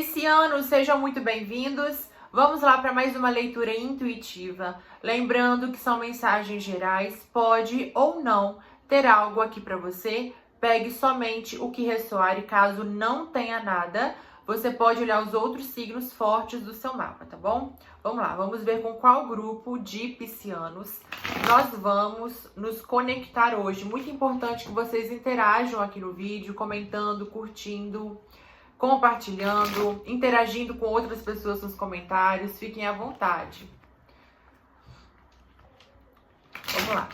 Piscianos, sejam muito bem-vindos. Vamos lá para mais uma leitura intuitiva. Lembrando que são mensagens gerais, pode ou não ter algo aqui para você. Pegue somente o que ressoar e caso não tenha nada, você pode olhar os outros signos fortes do seu mapa, tá bom? Vamos lá, vamos ver com qual grupo de piscianos nós vamos nos conectar hoje. Muito importante que vocês interajam aqui no vídeo, comentando, curtindo, compartilhando, interagindo com outras pessoas nos comentários. Fiquem à vontade. Vamos lá.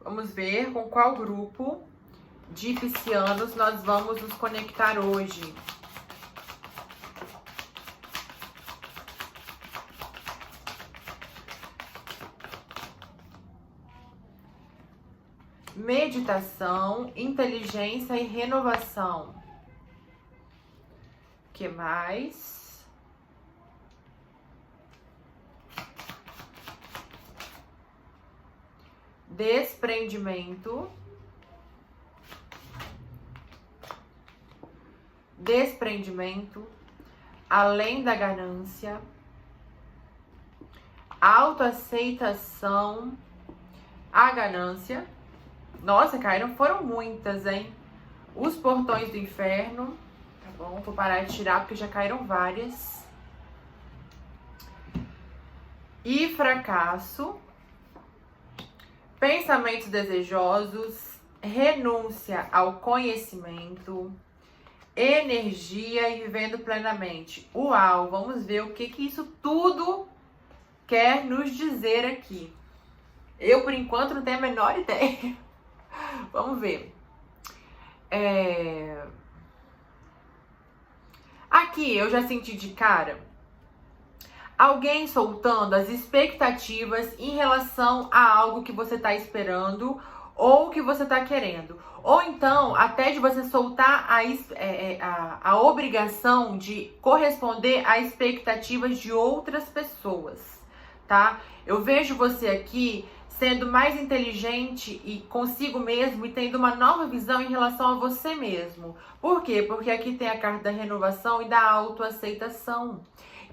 Vamos ver com qual grupo de piscianos nós vamos nos conectar hoje. Meditação, inteligência e renovação. O que mais? Desprendimento. Desprendimento. Além da ganância. Autoaceitação. A ganância. Nossa, caíram, foram muitas, hein? Os portões do inferno. Tá bom, vou parar de tirar porque já caíram várias. E fracasso. Pensamentos desejosos, renúncia ao conhecimento, energia e vivendo plenamente. Uau, vamos ver o que isso tudo quer nos dizer aqui. Eu, por enquanto, não tenho a menor ideia. Vamos ver. Aqui eu já senti de cara alguém soltando as expectativas em relação a algo que você está esperando ou que você está querendo. Ou então, até de você soltar a obrigação de corresponder a expectativas de outras pessoas, tá? Eu vejo você aqui sendo mais inteligente e consigo mesmo e tendo uma nova visão em relação a você mesmo. Por quê? Porque aqui tem a carta da renovação e da autoaceitação.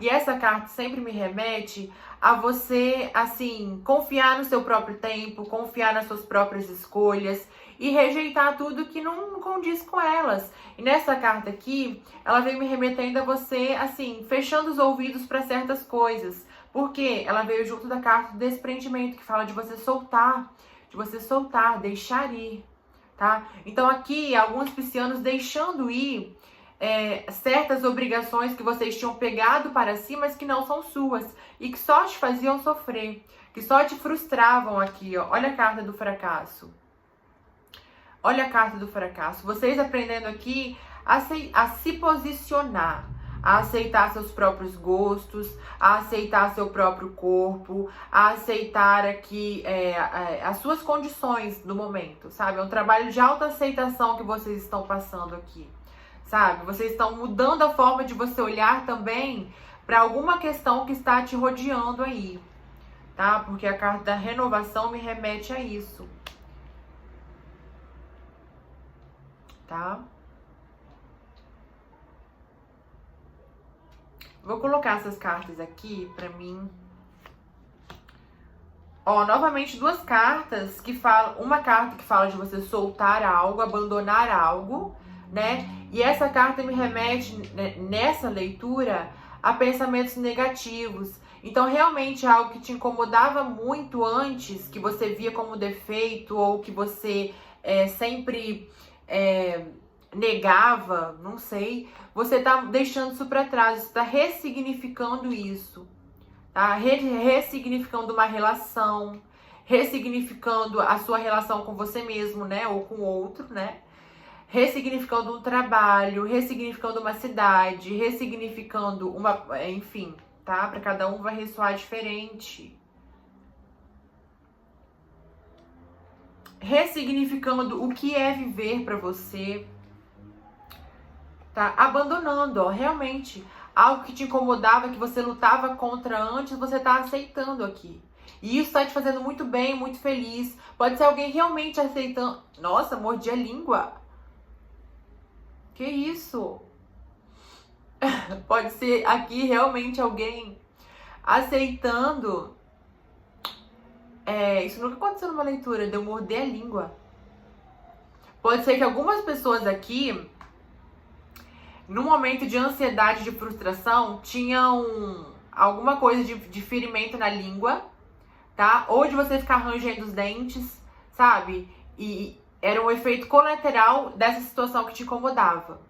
E essa carta sempre me remete a você, assim, confiar no seu próprio tempo, confiar nas suas próprias escolhas e rejeitar tudo que não condiz com elas. E nessa carta aqui, ela vem me remetendo a você, assim, fechando os ouvidos para certas coisas. Porque ela veio junto da carta do desprendimento, que fala de você soltar, deixar ir, tá? Então aqui, alguns piscianos deixando ir certas obrigações que vocês tinham pegado para si, mas que não são suas e que só te faziam sofrer, que só te frustravam aqui, ó. Olha a carta do fracasso. Olha a carta do fracasso. Vocês aprendendo aqui a se posicionar, a aceitar seus próprios gostos, a aceitar seu próprio corpo, a aceitar aqui as suas condições do momento, sabe? É um trabalho de autoaceitação que vocês estão passando aqui. Sabe? Vocês estão mudando a forma de você olhar também para alguma questão que está te rodeando aí, tá? Porque a carta da renovação me remete a isso, tá? Vou colocar essas cartas aqui para mim. Ó, novamente duas cartas que falam, uma carta que fala de você soltar algo, abandonar algo, né? E essa carta me remete, nessa leitura, a pensamentos negativos. Então, realmente, algo que te incomodava muito antes, que você via como defeito, ou que você sempre negava, não sei, você tá deixando isso para trás, você tá ressignificando isso, tá? Ressignificando uma relação, ressignificando a sua relação com você mesmo, né? Ou com o outro, né? Ressignificando um trabalho, ressignificando uma cidade, ressignificando enfim, tá? Para cada um vai ressoar diferente. ressignificando o que é viver pra você. Tá abandonando, ó, realmente. Algo que te incomodava, que você lutava contra antes, você tá aceitando aqui. E isso tá te fazendo muito bem, muito feliz. Pode ser alguém realmente aceitando. Nossa, mordi a língua. Que isso? Pode ser aqui realmente alguém aceitando. Isso nunca aconteceu numa leitura, de eu morder a língua. Pode ser que algumas pessoas aqui, no momento de ansiedade, de frustração, tinham alguma coisa de ferimento na língua, tá? Ou de você ficar rangendo os dentes, sabe? E era um efeito colateral dessa situação que te incomodava.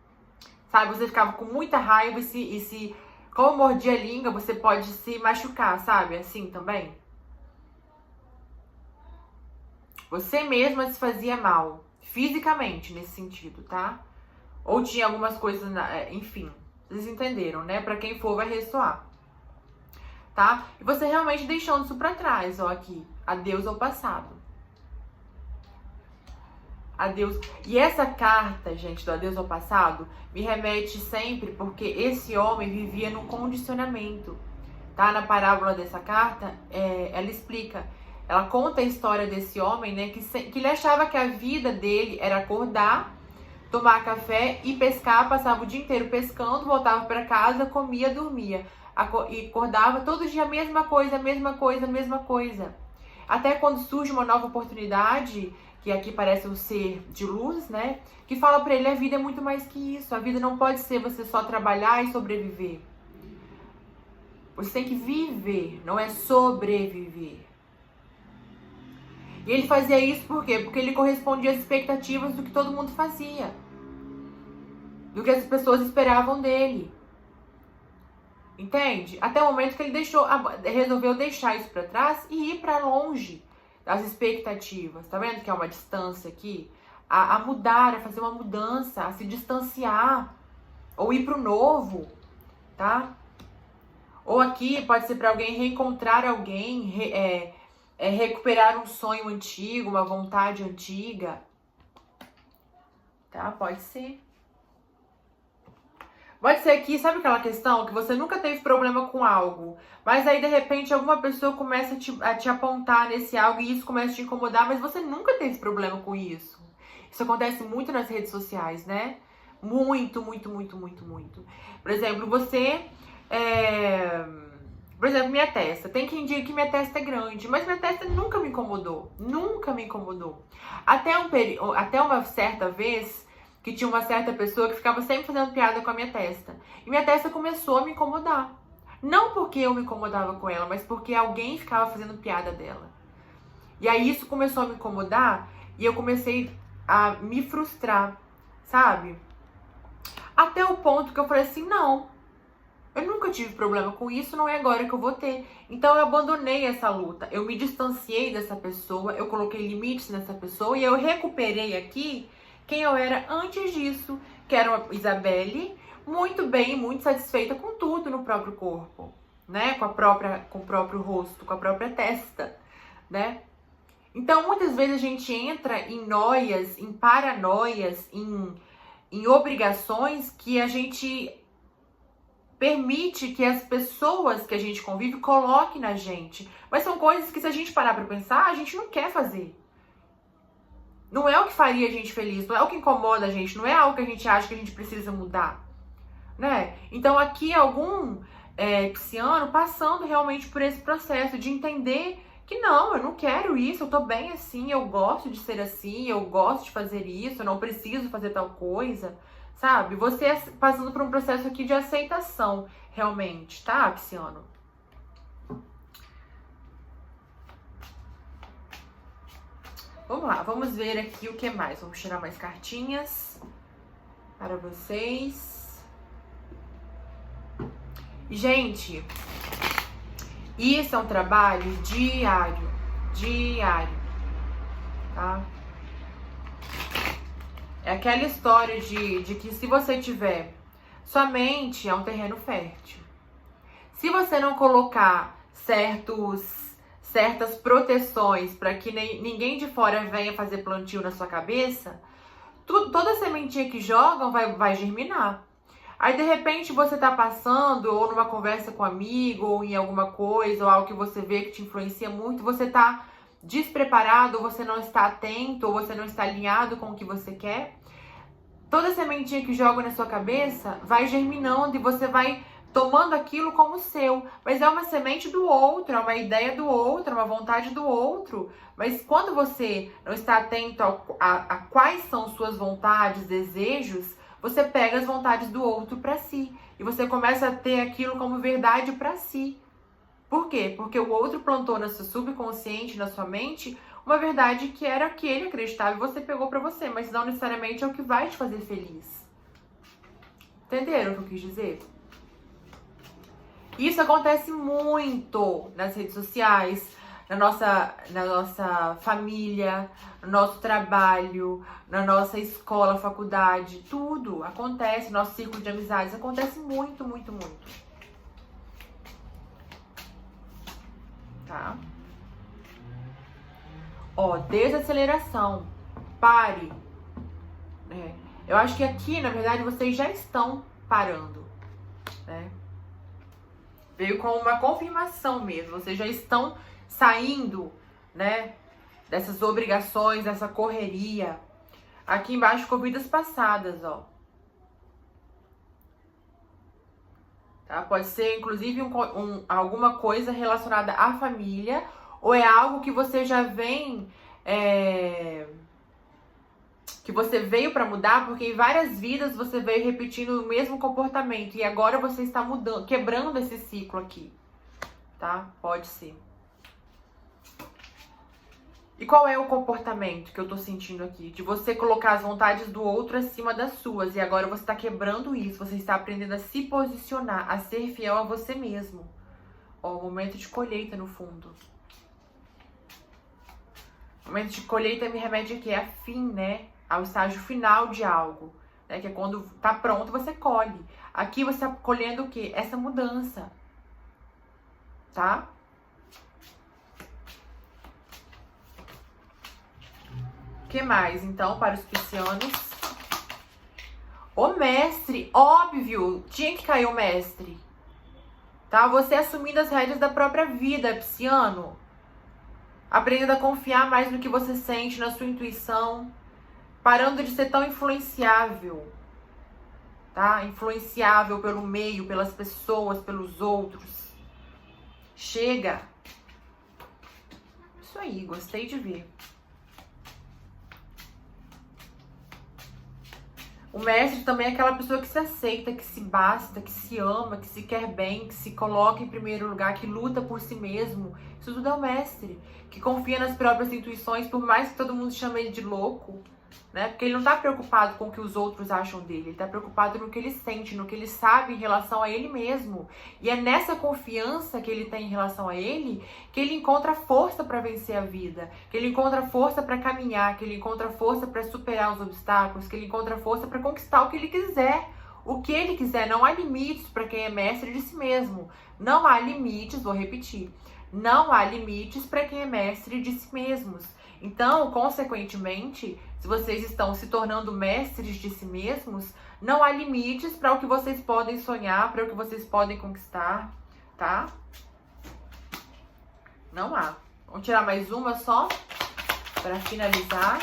Sabe? Você ficava com muita raiva e como mordia a língua, você pode se machucar, sabe? Assim também. Você mesma se fazia mal, fisicamente, nesse sentido, tá? Ou tinha algumas coisas, enfim, vocês entenderam, né? Pra quem for, vai ressoar, tá? E você realmente deixando isso pra trás, ó, aqui. Adeus ao passado. Adeus. E essa carta, gente, do adeus ao passado, me remete sempre porque esse homem vivia num condicionamento, tá? Na parábola dessa carta, ela explica, ela conta a história desse homem, né? Que ele achava que a vida dele era acordar, tomar café e pescar, passava o dia inteiro pescando, voltava para casa, comia, dormia. E acordava todo dia a mesma coisa, a mesma coisa, a mesma coisa. Até quando surge uma nova oportunidade, que aqui parece um ser de luz, né? Que fala pra ele, a vida é muito mais que isso. A vida não pode ser você só trabalhar e sobreviver. Você tem que viver, não é sobreviver. E ele fazia isso por quê? Porque ele correspondia às expectativas do que todo mundo fazia. Do que as pessoas esperavam dele. Entende? Até o momento que ele resolveu deixar isso pra trás e ir pra longe das expectativas. Tá vendo que é uma distância aqui? A mudar, a fazer uma mudança, a se distanciar. Ou ir pro novo, tá? Ou aqui pode ser pra alguém reencontrar alguém, recuperar um sonho antigo, uma vontade antiga. Tá? Pode ser. Pode ser aqui, sabe aquela questão que você nunca teve problema com algo, mas aí de repente alguma pessoa começa a te apontar nesse algo e isso começa a te incomodar, mas você nunca teve problema com isso. Isso acontece muito nas redes sociais, né? Muito, muito, muito, muito, muito. Por exemplo, por exemplo, minha testa. Tem quem diga que minha testa é grande, mas minha testa nunca me incomodou. Nunca me incomodou. Até uma certa vez que tinha uma certa pessoa que ficava sempre fazendo piada com a minha testa. E minha testa começou a me incomodar. Não porque eu me incomodava com ela, mas porque alguém ficava fazendo piada dela. E aí isso começou a me incomodar e eu comecei a me frustrar, sabe? Até o ponto que eu falei assim, não, eu nunca tive problema com isso, não é agora que eu vou ter. Então eu abandonei essa luta, eu me distanciei dessa pessoa, eu coloquei limites nessa pessoa e eu recuperei aqui quem eu era antes disso, que era uma Isabelle, muito bem, muito satisfeita com tudo no próprio corpo, né? Com o próprio rosto, com a própria testa, né? Então, muitas vezes a gente entra em noias, em paranoias, em obrigações que a gente permite que as pessoas que a gente convive coloquem na gente. Mas são coisas que, se a gente parar pra pensar, a gente não quer fazer. Não é o que faria a gente feliz, não é o que incomoda a gente, não é algo que a gente acha que a gente precisa mudar, né? Então aqui algum pisciano passando realmente por esse processo de entender que não, eu não quero isso, eu tô bem assim, eu gosto de ser assim, eu gosto de fazer isso, eu não preciso fazer tal coisa, sabe? Você passando por um processo aqui de aceitação, realmente, tá, pisciano? Vamos lá, vamos ver aqui o que mais. Vamos tirar mais cartinhas para vocês. Gente, isso é um trabalho diário, tá? É aquela história de que se você tiver, sua mente é um terreno fértil. Se você não colocar certos certas proteções para que ninguém de fora venha fazer plantio na sua cabeça, toda sementinha que jogam vai germinar. Aí, de repente, você tá passando, ou numa conversa com um amigo, ou em alguma coisa, ou algo que você vê que te influencia muito, você tá despreparado, ou você não está atento, ou você não está alinhado com o que você quer. Toda sementinha que joga na sua cabeça vai germinando e você vai tomando aquilo como seu. Mas é uma semente do outro, é uma ideia do outro, é uma vontade do outro. Mas quando você não está atento a quais são suas vontades, desejos, você pega as vontades do outro para si. E você começa a ter aquilo como verdade para si. Por quê? Porque o outro plantou no seu subconsciente, na sua mente, uma verdade que era que ele acreditava e você pegou para você, mas não necessariamente é o que vai te fazer feliz. Entenderam o que eu quis dizer? Isso acontece muito nas redes sociais, na nossa família, no nosso trabalho, na nossa escola, faculdade, tudo acontece, nosso círculo de amizades, acontece muito, muito, muito. Tá? Ó, desaceleração. Pare. Eu acho que aqui, na verdade, vocês já estão parando, né? Veio com uma confirmação mesmo. Vocês já estão saindo, né, dessas obrigações, dessa correria. Aqui embaixo, com vidas passadas, ó. Tá? Pode ser, inclusive, alguma coisa relacionada à família, ou é algo que você já vem... que você veio para mudar, porque em várias vidas você veio repetindo o mesmo comportamento e agora você está mudando, quebrando esse ciclo aqui, tá? Pode ser. E qual é o comportamento que eu tô sentindo aqui? De você colocar as vontades do outro acima das suas e agora você tá quebrando isso, você está aprendendo a se posicionar, a ser fiel a você mesmo. Ó, o momento de colheita no fundo. O momento de colheita me remete aqui a fim, né? Ao estágio final de algo, né? Que é quando tá pronto, você colhe. Aqui você tá colhendo o quê? Essa mudança, tá? O que mais, então, para os piscianos? O mestre, óbvio, tinha que cair o mestre, tá? Você assumindo as rédeas da própria vida, pisciano. Aprendendo a confiar mais no que você sente, na sua intuição. Parando de ser tão influenciável, tá? Influenciável pelo meio, pelas pessoas, pelos outros. Chega. Isso aí, gostei de ver. O mestre também é aquela pessoa que se aceita, que se basta, que se ama, que se quer bem, que se coloca em primeiro lugar, que luta por si mesmo. Isso tudo é o mestre. Que confia nas próprias intuições, por mais que todo mundo chame ele de louco. Né? Porque ele não tá preocupado com o que os outros acham dele, ele tá preocupado no que ele sente, no que ele sabe em relação a ele mesmo. E é nessa confiança que ele tem em relação a ele que ele encontra força para vencer a vida, que ele encontra força para caminhar, que ele encontra força para superar os obstáculos, que ele encontra força para conquistar o que ele quiser. O que ele quiser, não há limites para quem é mestre de si mesmo. Não há limites, vou repetir. Não há limites para quem é mestre de si mesmos. Então, consequentemente, se vocês estão se tornando mestres de si mesmos, não há limites para o que vocês podem sonhar, para o que vocês podem conquistar, tá? Não há. Vamos tirar mais uma só para finalizar.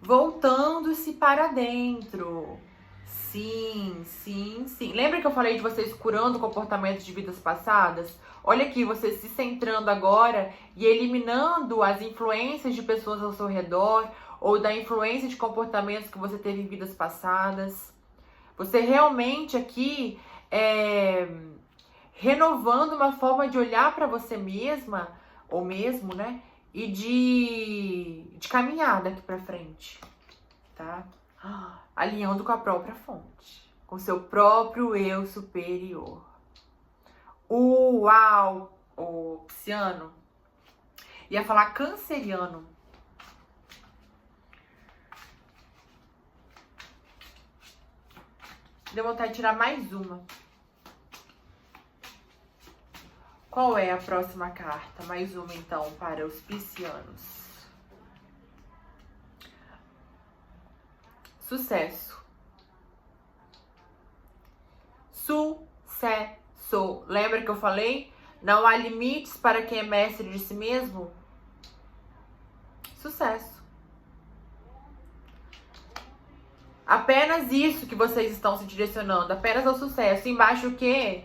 Voltando-se para dentro. Sim, sim, sim. Lembra que eu falei de vocês curando comportamentos de vidas passadas? Olha aqui, você se centrando agora e eliminando as influências de pessoas ao seu redor ou da influência de comportamentos que você teve em vidas passadas. Você realmente aqui renovando uma forma de olhar para você mesma, ou mesmo, né? E de caminhar daqui para frente, tá? Alinhando com a própria fonte, com seu próprio eu superior. Uau! O pisciano. Ia falar canceriano. Deu vontade de tirar mais uma. Qual é a próxima carta? Mais uma, então, para os piscianos. Sucesso. Sucesso. Lembra que eu falei? Não há limites para quem é mestre de si mesmo? Sucesso. Apenas isso que vocês estão se direcionando. Apenas ao sucesso. Embaixo o quê?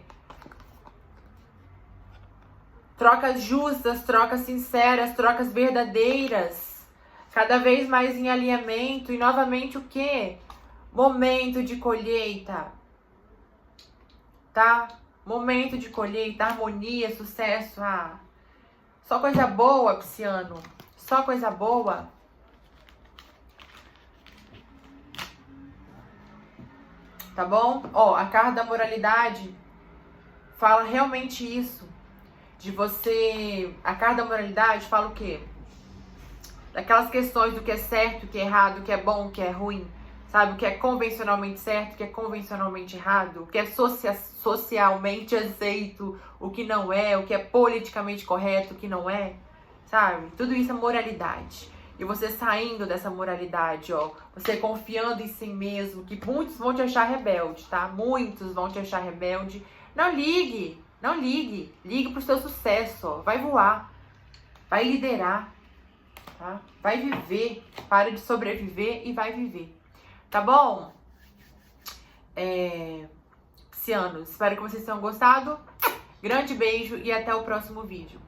Trocas justas, trocas sinceras, trocas verdadeiras. Cada vez mais em alinhamento. E novamente o quê? Momento de colheita. Tá? Momento de colheita, harmonia, sucesso. Ah, só coisa boa, pisciano. Só coisa boa. Tá bom? Ó, a carta da moralidade fala realmente isso. De você... A carta da moralidade fala o quê? Daquelas questões do que é certo, o que é errado, o que é bom, o que é ruim. Sabe? O que é convencionalmente certo, o que é convencionalmente errado. O que é socialmente aceito, o que não é. O que é politicamente correto, o que não é. Sabe? Tudo isso é moralidade. E você saindo dessa moralidade, ó. Você confiando em si mesmo. Que muitos vão te achar rebelde, tá? Muitos vão te achar rebelde. Não ligue. Não ligue. Ligue pro seu sucesso, ó. Vai voar. Vai liderar. Tá? Vai viver. Para de sobreviver e vai viver. Tá bom? Piscianos, espero que vocês tenham gostado. Grande beijo e até o próximo vídeo.